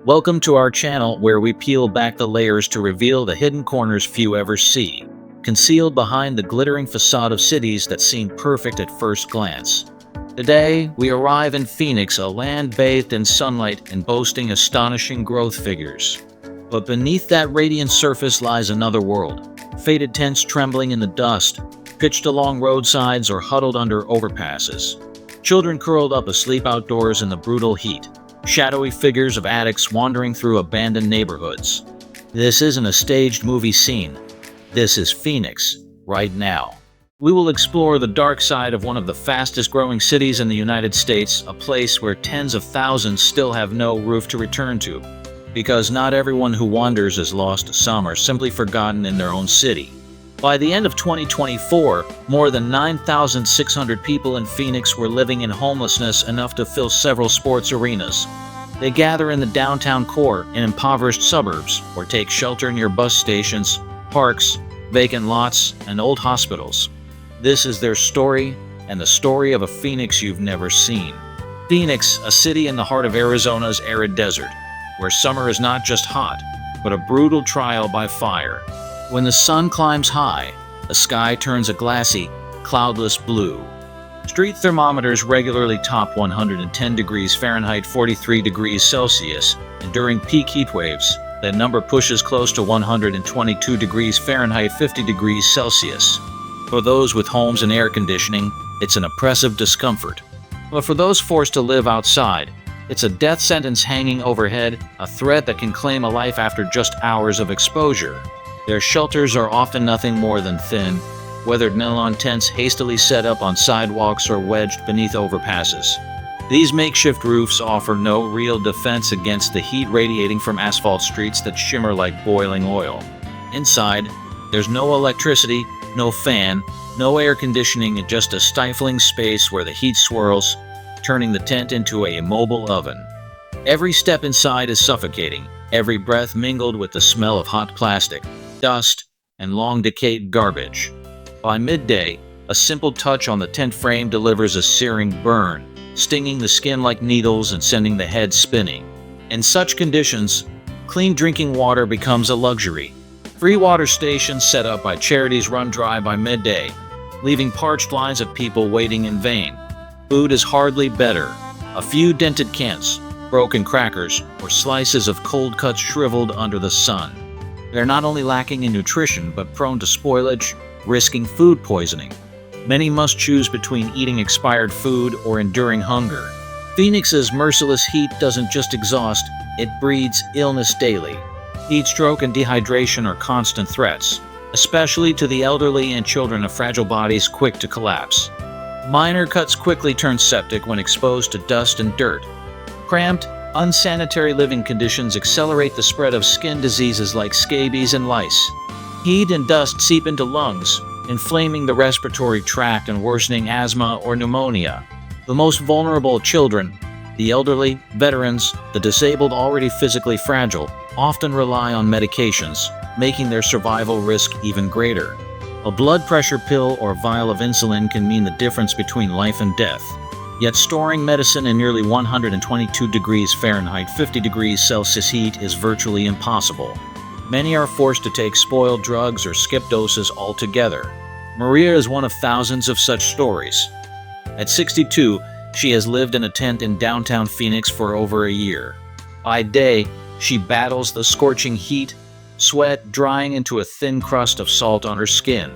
Welcome to our channel where we peel back the layers to reveal the hidden corners few ever see, concealed behind the glittering facade of cities that seem perfect at first glance. Today, we arrive in Phoenix, a land bathed in sunlight and boasting astonishing growth figures. But beneath that radiant surface lies another world, faded tents trembling in the dust, pitched along roadsides or huddled under overpasses. Children curled up asleep outdoors in the brutal heat. Shadowy figures of addicts wandering through abandoned neighborhoods. This isn't a staged movie scene. This is Phoenix, right now. We will explore the dark side of one of the fastest growing cities in the United States, a place where tens of thousands still have no roof to return to. Because not everyone who wanders is lost, some are simply forgotten in their own city. By the end of 2024, more than 9,600 people in Phoenix were living in homelessness, enough to fill several sports arenas. They gather in the downtown core, in impoverished suburbs, or take shelter near bus stations, parks, vacant lots, and old hospitals. This is their story, and the story of a Phoenix you've never seen. Phoenix, a city in the heart of Arizona's arid desert, where summer is not just hot, but a brutal trial by fire. When the sun climbs high, the sky turns a glassy, cloudless blue. Street thermometers regularly top 110 degrees Fahrenheit, 43 degrees Celsius, and during peak heat waves, that number pushes close to 122 degrees Fahrenheit, 50 degrees Celsius. For those with homes and air conditioning, it's an oppressive discomfort. But for those forced to live outside, it's a death sentence hanging overhead, a threat that can claim a life after just hours of exposure. Their shelters are often nothing more than thin, weathered nylon tents hastily set up on sidewalks or wedged beneath overpasses. These makeshift roofs offer no real defense against the heat radiating from asphalt streets that shimmer like boiling oil. Inside, there's no electricity, no fan, no air conditioning, and just a stifling space where the heat swirls, turning the tent into a mobile oven. Every step inside is suffocating, every breath mingled with the smell of hot plastic, dust, and long-decayed garbage. By midday, a simple touch on the tent frame delivers a searing burn, stinging the skin like needles and sending the head spinning. In such conditions, clean drinking water becomes a luxury. Free water stations set up by charities run dry by midday, leaving parched lines of people waiting in vain. Food is hardly better. A few dented cans, broken crackers, or slices of cold cuts shriveled under the sun. They're not only lacking in nutrition, but prone to spoilage, risking food poisoning. Many must choose between eating expired food or enduring hunger. Phoenix's merciless heat doesn't just exhaust, it breeds illness daily. Heat stroke and dehydration are constant threats, especially to the elderly and children of fragile bodies quick to collapse. Minor cuts quickly turn septic when exposed to dust and dirt. Cramped, unsanitary living conditions accelerate the spread of skin diseases like scabies and lice. Heat and dust seep into lungs, inflaming the respiratory tract and worsening asthma or pneumonia. The most vulnerable children, the elderly, veterans, the disabled already physically fragile, often rely on medications, making their survival risk even greater. A blood pressure pill or vial of insulin can mean the difference between life and death. Yet storing medicine in nearly 122 degrees Fahrenheit, 50 degrees Celsius heat is virtually impossible. Many are forced to take spoiled drugs or skip doses altogether. Maria is one of thousands of such stories. At 62, she has lived in a tent in downtown Phoenix for over a year. By day, she battles the scorching heat, sweat drying into a thin crust of salt on her skin.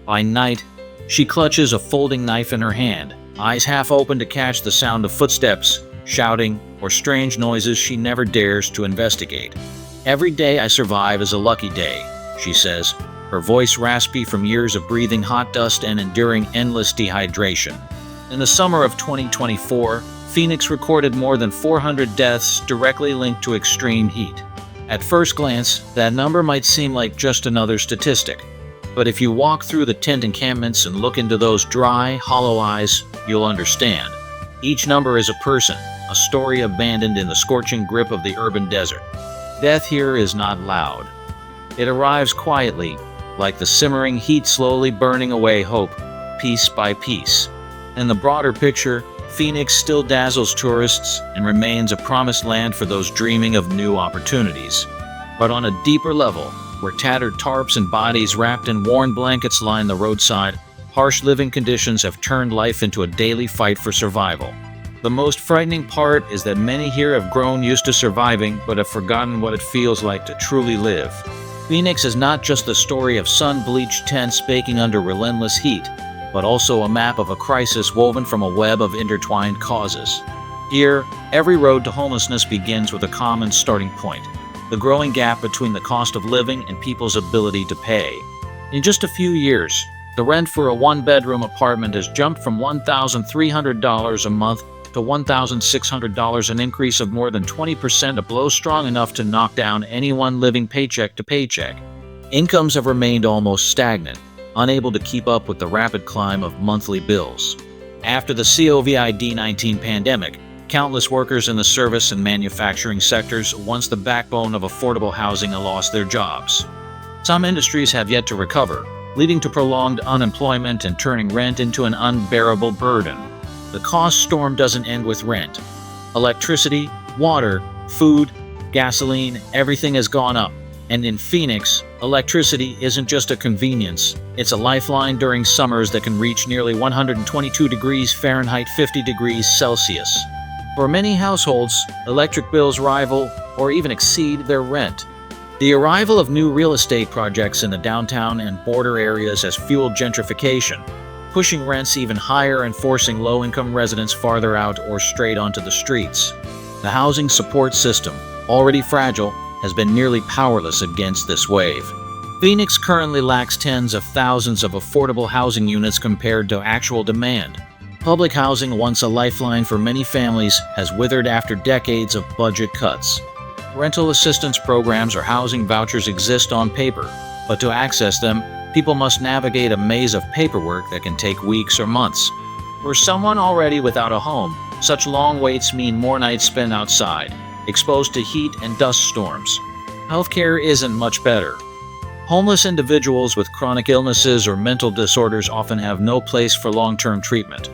By night, she clutches a folding knife in her hand, eyes half open to catch the sound of footsteps, shouting, or strange noises she never dares to investigate. "Every day I survive is a lucky day," she says, her voice raspy from years of breathing hot dust and enduring endless dehydration. In the summer of 2024, Phoenix recorded more than 400 deaths directly linked to extreme heat. At first glance, that number might seem like just another statistic. But if you walk through the tent encampments and look into those dry, hollow eyes, you'll understand. Each number is a person, a story abandoned in the scorching grip of the urban desert. Death here is not loud. It arrives quietly, like the simmering heat slowly burning away hope, piece by piece. In the broader picture, Phoenix still dazzles tourists and remains a promised land for those dreaming of new opportunities. But on a deeper level, where tattered tarps and bodies wrapped in worn blankets line the roadside, harsh living conditions have turned life into a daily fight for survival. The most frightening part is that many here have grown used to surviving but have forgotten what it feels like to truly live. Phoenix is not just the story of sun-bleached tents baking under relentless heat, but also a map of a crisis woven from a web of intertwined causes. Here, every road to homelessness begins with a common starting point: the growing gap between the cost of living and people's ability to pay. In just a few years, the rent for a one-bedroom apartment has jumped from $1,300 a month to $1,600, an increase of more than 20%, a blow strong enough to knock down anyone living paycheck to paycheck. Incomes have remained almost stagnant, unable to keep up with the rapid climb of monthly bills. After the COVID-19 pandemic, countless workers in the service and manufacturing sectors, once the backbone of affordable housing, have lost their jobs. Some industries have yet to recover, leading to prolonged unemployment and turning rent into an unbearable burden. The cost storm doesn't end with rent. Electricity, water, food, gasoline, everything has gone up. And in Phoenix, electricity isn't just a convenience, it's a lifeline during summers that can reach nearly 122 degrees Fahrenheit, 50 degrees Celsius. For many households, electric bills rival or even exceed their rent. The arrival of new real estate projects in the downtown and border areas has fueled gentrification, pushing rents even higher and forcing low-income residents farther out or straight onto the streets. The housing support system, already fragile, has been nearly powerless against this wave. Phoenix currently lacks tens of thousands of affordable housing units compared to actual demand. Public housing, once a lifeline for many families, has withered after decades of budget cuts. Rental assistance programs or housing vouchers exist on paper, but to access them, people must navigate a maze of paperwork that can take weeks or months. For someone already without a home, such long waits mean more nights spent outside, exposed to heat and dust storms. Healthcare isn't much better. Homeless individuals with chronic illnesses or mental disorders often have no place for long-term treatment.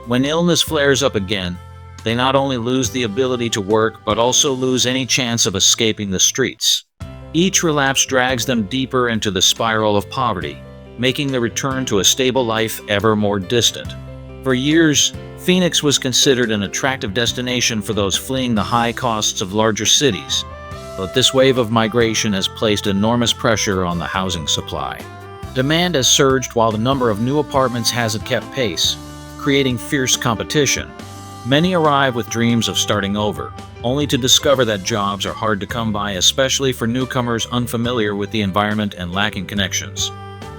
When illness flares up again, they not only lose the ability to work but also lose any chance of escaping the streets. Each relapse drags them deeper into the spiral of poverty, making the return to a stable life ever more distant. For years, Phoenix was considered an attractive destination for those fleeing the high costs of larger cities, but this wave of migration has placed enormous pressure on the housing supply. Demand has surged while the number of new apartments hasn't kept pace, creating fierce competition. Many arrive with dreams of starting over, only to discover that jobs are hard to come by, especially for newcomers unfamiliar with the environment and lacking connections.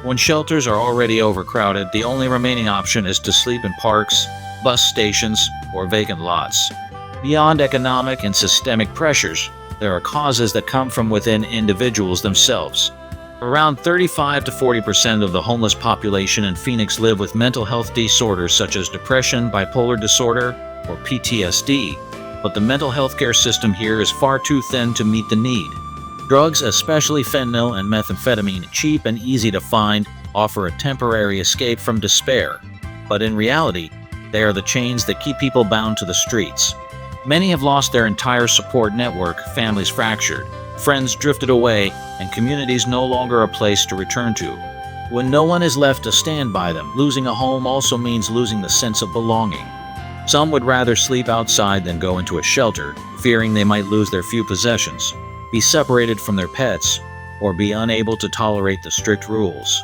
When shelters are already overcrowded, the only remaining option is to sleep in parks, bus stations, or vacant lots. Beyond economic and systemic pressures, there are causes that come from within individuals themselves. Around 35 to 40% of the homeless population in Phoenix live with mental health disorders such as depression, bipolar disorder, or PTSD, but the mental health care system here is far too thin to meet the need. Drugs, especially fentanyl and methamphetamine, cheap and easy to find, offer a temporary escape from despair, but in reality, they are the chains that keep people bound to the streets. Many have lost their entire support network, families fractured, friends drifted away, and communities no longer a place to return to. When no one is left to stand by them, losing a home also means losing the sense of belonging. Some would rather sleep outside than go into a shelter, fearing they might lose their few possessions, be separated from their pets, or be unable to tolerate the strict rules.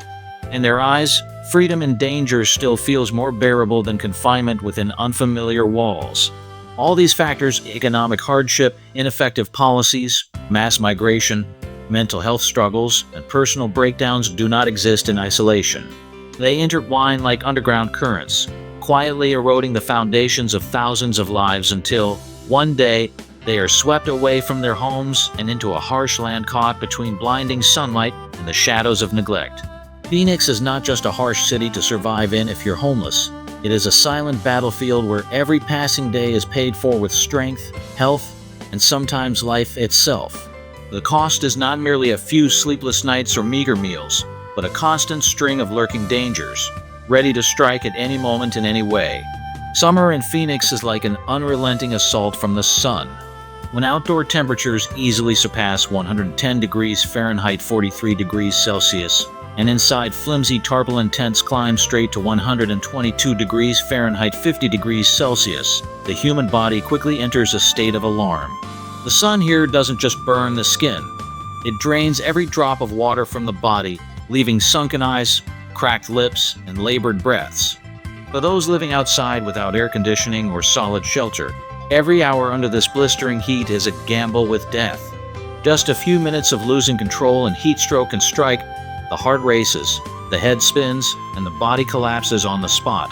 In their eyes, freedom and danger still feels more bearable than confinement within unfamiliar walls. All these factors, economic hardship, ineffective policies, mass migration, mental health struggles, and personal breakdowns, do not exist in isolation. They intertwine like underground currents, quietly eroding the foundations of thousands of lives until, one day, they are swept away from their homes and into a harsh land caught between blinding sunlight and the shadows of neglect. Phoenix is not just a harsh city to survive in if you're homeless. It is a silent battlefield where every passing day is paid for with strength, health, and sometimes life itself. The cost is not merely a few sleepless nights or meager meals, but a constant string of lurking dangers, ready to strike at any moment in any way. Summer in Phoenix is like an unrelenting assault from the sun. When outdoor temperatures easily surpass 110 degrees Fahrenheit 43 degrees Celsius, and inside flimsy tarpaulin tents climb straight to 122 degrees Fahrenheit 50 degrees Celsius, the human body quickly enters a state of alarm. The sun here doesn't just burn the skin. It drains every drop of water from the body, leaving sunken eyes, cracked lips, and labored breaths. For those living outside without air conditioning or solid shelter, every hour under this blistering heat is a gamble with death. Just a few minutes of losing control and heat stroke can strike. The heart races, the head spins, and the body collapses on the spot.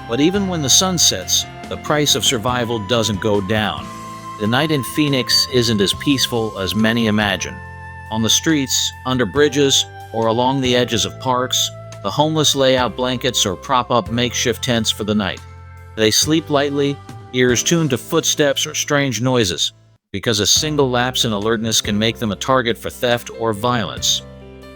But even when the sun sets, the price of survival doesn't go down. The night in Phoenix isn't as peaceful as many imagine. On the streets, under bridges, or along the edges of parks, the homeless lay out blankets or prop up makeshift tents for the night. They sleep lightly, ears tuned to footsteps or strange noises, because a single lapse in alertness can make them a target for theft or violence.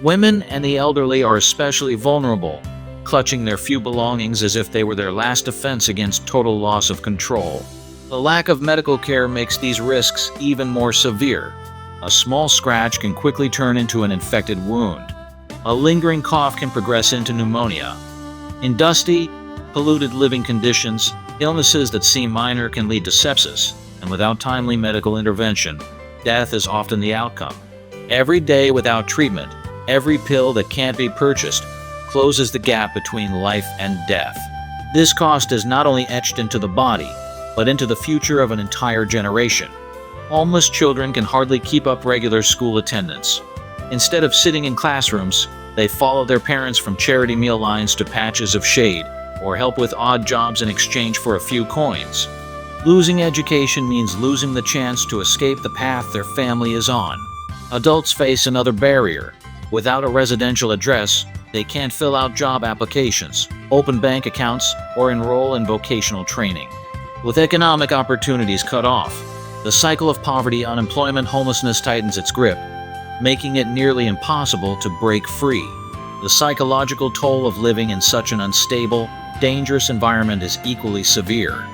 Women and the elderly are especially vulnerable, clutching their few belongings as if they were their last defense against total loss of control. The lack of medical care makes these risks even more severe. A small scratch can quickly turn into an infected wound. A lingering cough can progress into pneumonia. In dusty, polluted living conditions, illnesses that seem minor can lead to sepsis, and without timely medical intervention, death is often the outcome. Every day without treatment, every pill that can't be purchased, closes the gap between life and death. This cost is not only etched into the body, but into the future of an entire generation. Homeless children can hardly keep up regular school attendance. Instead of sitting in classrooms, they follow their parents from charity meal lines to patches of shade, or help with odd jobs in exchange for a few coins. Losing education means losing the chance to escape the path their family is on. Adults face another barrier. Without a residential address, they can't fill out job applications, open bank accounts, or enroll in vocational training. With economic opportunities cut off, the cycle of poverty, unemployment, homelessness tightens its grip, making it nearly impossible to break free. The psychological toll of living in such an unstable, dangerous environment is equally severe.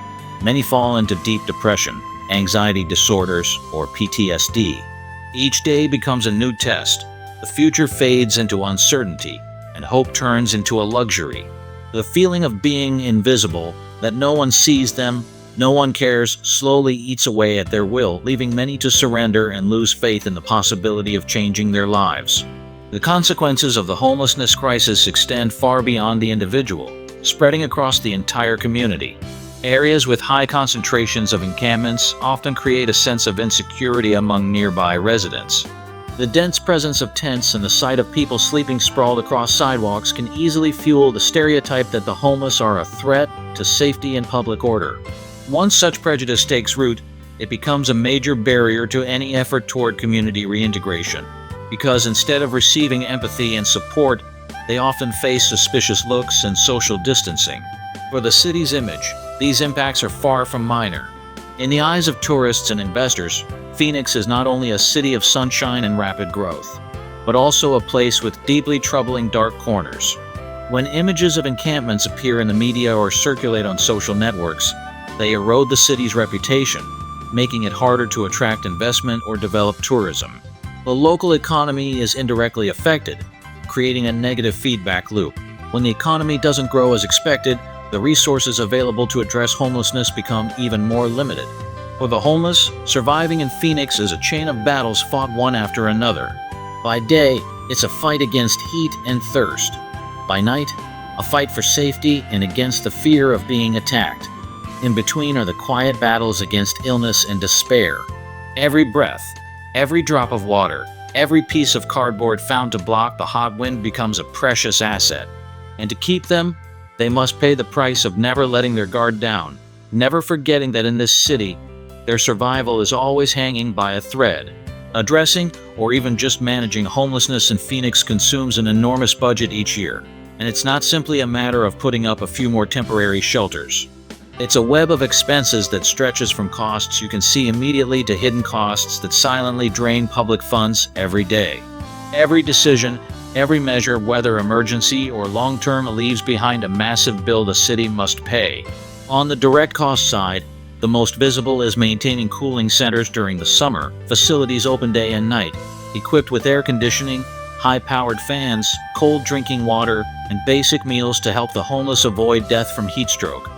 Many fall into deep depression, anxiety disorders, or PTSD. Each day becomes a new test. The future fades into uncertainty, and hope turns into a luxury. The feeling of being invisible, that no one sees them, no one cares, slowly eats away at their will, leaving many to surrender and lose faith in the possibility of changing their lives. The consequences of the homelessness crisis extend far beyond the individual, spreading across the entire community. Areas with high concentrations of encampments often create a sense of insecurity among nearby residents. The dense presence of tents and the sight of people sleeping sprawled across sidewalks can easily fuel the stereotype that the homeless are a threat to safety and public order. Once such prejudice takes root, it becomes a major barrier to any effort toward community reintegration, because instead of receiving empathy and support, they often face suspicious looks and social distancing. For the city's image, these impacts are far from minor. In the eyes of tourists and investors, Phoenix is not only a city of sunshine and rapid growth, but also a place with deeply troubling dark corners. When images of encampments appear in the media or circulate on social networks, they erode the city's reputation, making it harder to attract investment or develop tourism. The local economy is indirectly affected, creating a negative feedback loop. When the economy doesn't grow as expected, the resources available to address homelessness become even more limited. For the homeless, surviving in Phoenix is a chain of battles fought one after another. By day, it's a fight against heat and thirst. By night, a fight for safety and against the fear of being attacked. In between are the quiet battles against illness and despair. Every breath, every drop of water, every piece of cardboard found to block the hot wind becomes a precious asset. And to keep them, they must pay the price of never letting their guard down, never forgetting that in this city, their survival is always hanging by a thread. Addressing, or even just managing homelessness in Phoenix consumes an enormous budget each year, and it's not simply a matter of putting up a few more temporary shelters. It's a web of expenses that stretches from costs you can see immediately to hidden costs that silently drain public funds every day. Every decision, every measure, whether emergency or long-term, leaves behind a massive bill the city must pay. On the direct cost side, the most visible is maintaining cooling centers during the summer, facilities open day and night, equipped with air conditioning, high-powered fans, cold drinking water, and basic meals to help the homeless avoid death from heat stroke.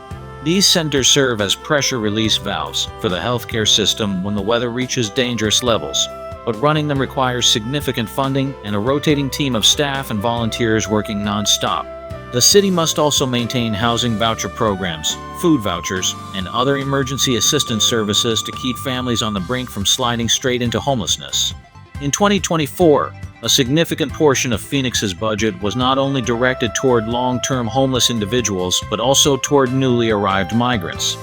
These centers serve as pressure release valves for the healthcare system when the weather reaches dangerous levels, but running them requires significant funding and a rotating team of staff and volunteers working non-stop. The city must also maintain housing voucher programs, food vouchers, and other emergency assistance services to keep families on the brink from sliding straight into homelessness. In 2024, a significant portion of Phoenix's budget was not only directed toward long-term homeless individuals, but also toward newly arrived migrants.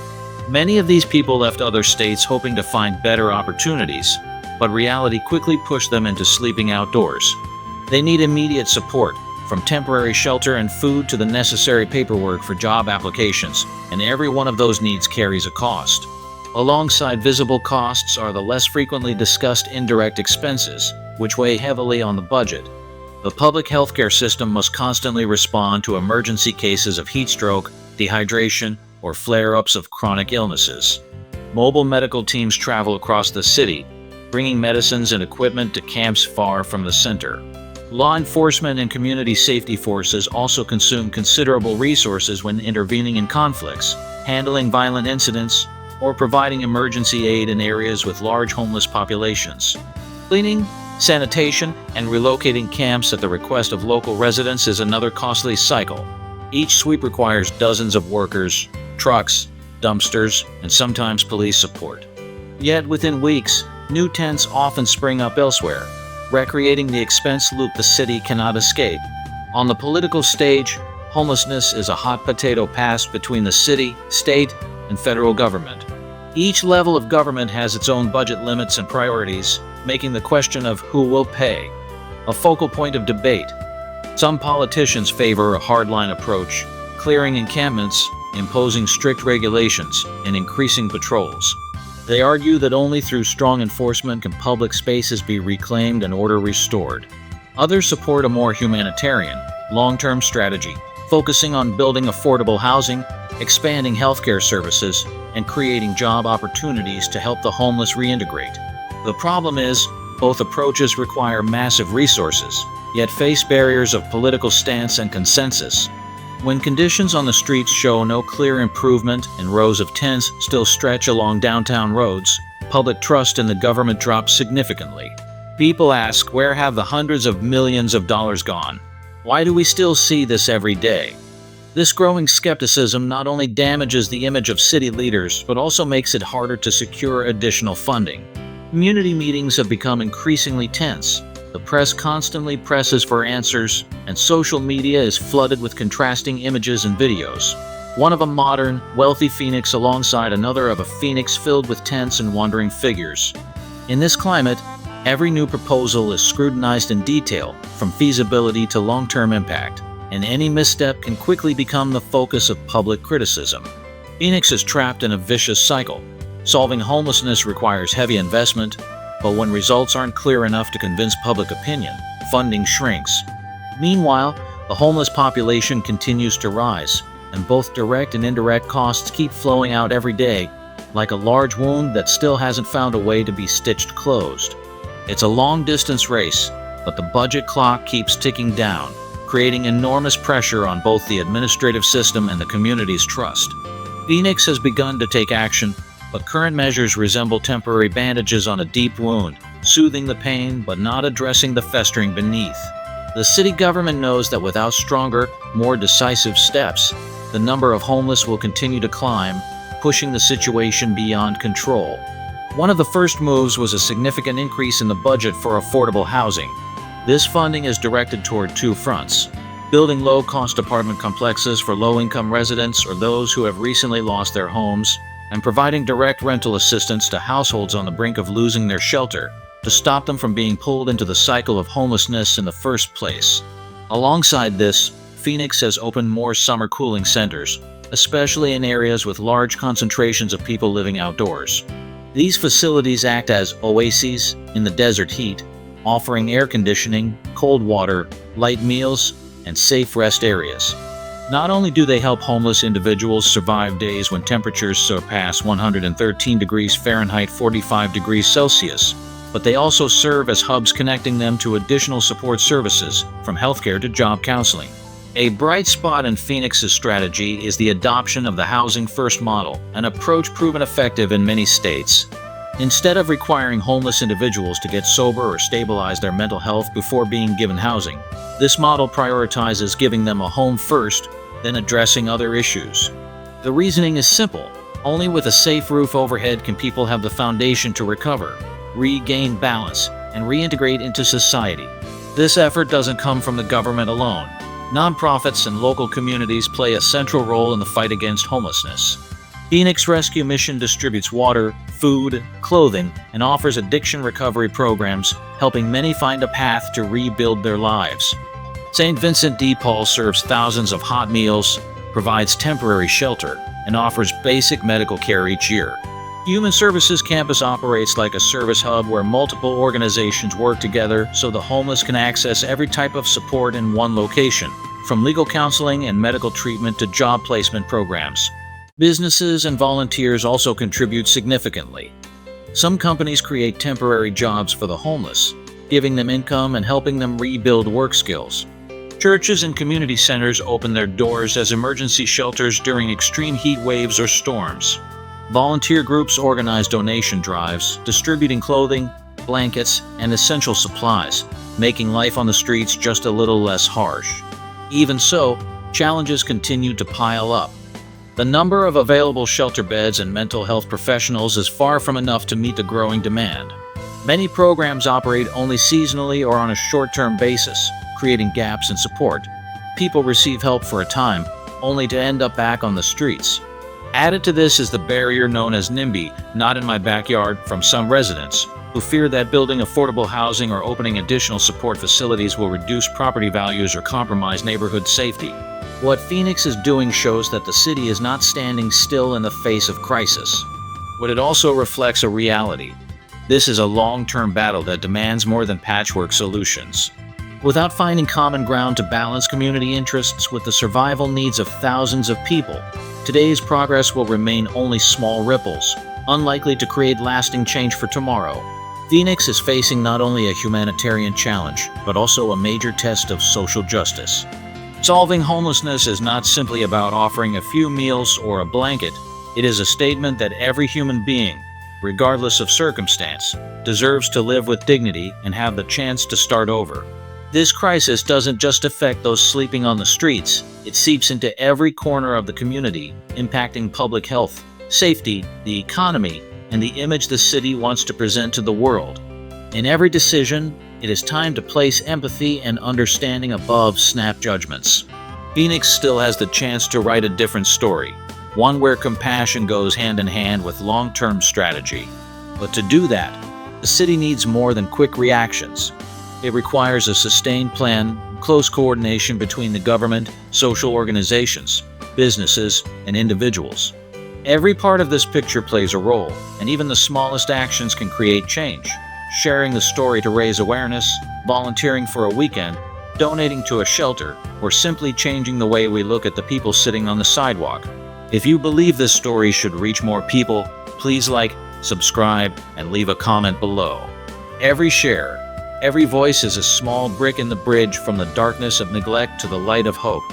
Many of these people left other states hoping to find better opportunities, but reality quickly pushed them into sleeping outdoors. They need immediate support, from temporary shelter and food to the necessary paperwork for job applications, and every one of those needs carries a cost. Alongside visible costs are the less frequently discussed indirect expenses, which weigh heavily on the budget. The public healthcare system must constantly respond to emergency cases of heat stroke, dehydration, or flare-ups of chronic illnesses. Mobile medical teams travel across the city, bringing medicines and equipment to camps far from the center. Law enforcement and community safety forces also consume considerable resources when intervening in conflicts, handling violent incidents, or providing emergency aid in areas with large homeless populations. Cleaning, sanitation, and relocating camps at the request of local residents is another costly cycle. Each sweep requires dozens of workers, trucks, dumpsters, and sometimes police support. Yet within weeks, new tents often spring up elsewhere, recreating the expense loop the city cannot escape. On the political stage, homelessness is a hot potato passed between the city, state, and federal government. Each level of government has its own budget limits and priorities, making the question of who will pay a focal point of debate. Some politicians favor a hardline approach, clearing encampments, imposing strict regulations, and increasing patrols. They argue that only through strong enforcement can public spaces be reclaimed and order restored. Others support a more humanitarian, long-term strategy, focusing on building affordable housing, expanding healthcare services, and creating job opportunities to help the homeless reintegrate. The problem is, both approaches require massive resources, yet face barriers of political stance and consensus. When conditions on the streets show no clear improvement and rows of tents still stretch along downtown roads, public trust in the government drops significantly. People ask, where have the hundreds of millions of dollars gone? Why do we still see this every day? This growing skepticism not only damages the image of city leaders, but also makes it harder to secure additional funding. Community meetings have become increasingly tense. The press constantly presses for answers, and social media is flooded with contrasting images and videos. One of a modern, wealthy Phoenix alongside another of a Phoenix filled with tents and wandering figures. In this climate, every new proposal is scrutinized in detail, from feasibility to long-term impact, and any misstep can quickly become the focus of public criticism. Phoenix is trapped in a vicious cycle. Solving homelessness requires heavy investment, but when results aren't clear enough to convince public opinion, funding shrinks. Meanwhile, the homeless population continues to rise, and both direct and indirect costs keep flowing out every day, like a large wound that still hasn't found a way to be stitched closed. It's a long-distance race, but the budget clock keeps ticking down, creating enormous pressure on both the administrative system and the community's trust. Phoenix has begun to take action, but current measures resemble temporary bandages on a deep wound, soothing the pain but not addressing the festering beneath. The city government knows that without stronger, more decisive steps, the number of homeless will continue to climb, pushing the situation beyond control. One of the first moves was a significant increase in the budget for affordable housing. This funding is directed toward two fronts: building low-cost apartment complexes for low-income residents or those who have recently lost their homes, and providing direct rental assistance to households on the brink of losing their shelter to stop them from being pulled into the cycle of homelessness in the first place. Alongside this, Phoenix has opened more summer cooling centers, especially in areas with large concentrations of people living outdoors. These facilities act as oases in the desert heat, offering air conditioning, cold water, light meals, and safe rest areas. Not only do they help homeless individuals survive days when temperatures surpass 113 degrees Fahrenheit 45 degrees Celsius, but they also serve as hubs connecting them to additional support services, from healthcare to job counseling. A bright spot in Phoenix's strategy is the adoption of the Housing First model, an approach proven effective in many states. Instead of requiring homeless individuals to get sober or stabilize their mental health before being given housing, this model prioritizes giving them a home first, then addressing other issues. The reasoning is simple. Only with a safe roof overhead can people have the foundation to recover, regain balance, and reintegrate into society. This effort doesn't come from the government alone. Nonprofits and local communities play a central role in the fight against homelessness. Phoenix Rescue Mission distributes water, food, clothing, and offers addiction recovery programs, helping many find a path to rebuild their lives. St. Vincent de Paul serves thousands of hot meals, provides temporary shelter, and offers basic medical care each year. Human Services Campus operates like a service hub where multiple organizations work together so the homeless can access every type of support in one location, from legal counseling and medical treatment to job placement programs. Businesses and volunteers also contribute significantly. Some companies create temporary jobs for the homeless, giving them income and helping them rebuild work skills. Churches and community centers open their doors as emergency shelters during extreme heat waves or storms. Volunteer groups organize donation drives, distributing clothing, blankets, and essential supplies, making life on the streets just a little less harsh. Even so, challenges continue to pile up. The number of available shelter beds and mental health professionals is far from enough to meet the growing demand. Many programs operate only seasonally or on a short-term basis, creating gaps in support. People receive help for a time, only to end up back on the streets. Added to this is the barrier known as NIMBY, not in my backyard, from some residents, who fear that building affordable housing or opening additional support facilities will reduce property values or compromise neighborhood safety. What Phoenix is doing shows that the city is not standing still in the face of crisis. But it also reflects a reality. This is a long-term battle that demands more than patchwork solutions. Without finding common ground to balance community interests with the survival needs of thousands of people, today's progress will remain only small ripples, unlikely to create lasting change for tomorrow. Phoenix is facing not only a humanitarian challenge, but also a major test of social justice. Solving homelessness is not simply about offering a few meals or a blanket. It is a statement that every human being, regardless of circumstance, deserves to live with dignity and have the chance to start over. This crisis doesn't just affect those sleeping on the streets, it seeps into every corner of the community, impacting public health, safety, the economy, and the image the city wants to present to the world. In every decision, it is time to place empathy and understanding above snap judgments. Phoenix still has the chance to write a different story, one where compassion goes hand in hand with long-term strategy. But to do that, the city needs more than quick reactions. It requires a sustained plan, close coordination between the government, social organizations, businesses, and individuals. Every part of this picture plays a role, and even the smallest actions can create change. Sharing the story to raise awareness, volunteering for a weekend, donating to a shelter, or simply changing the way we look at the people sitting on the sidewalk. If you believe this story should reach more people, please like, subscribe, and leave a comment below. Every share, every voice is a small brick in the bridge from the darkness of neglect to the light of hope.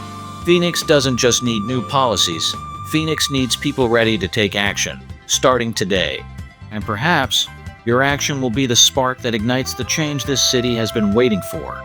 Phoenix doesn't just need new policies. Phoenix needs people ready to take action, starting today. And perhaps, your action will be the spark that ignites the change this city has been waiting for.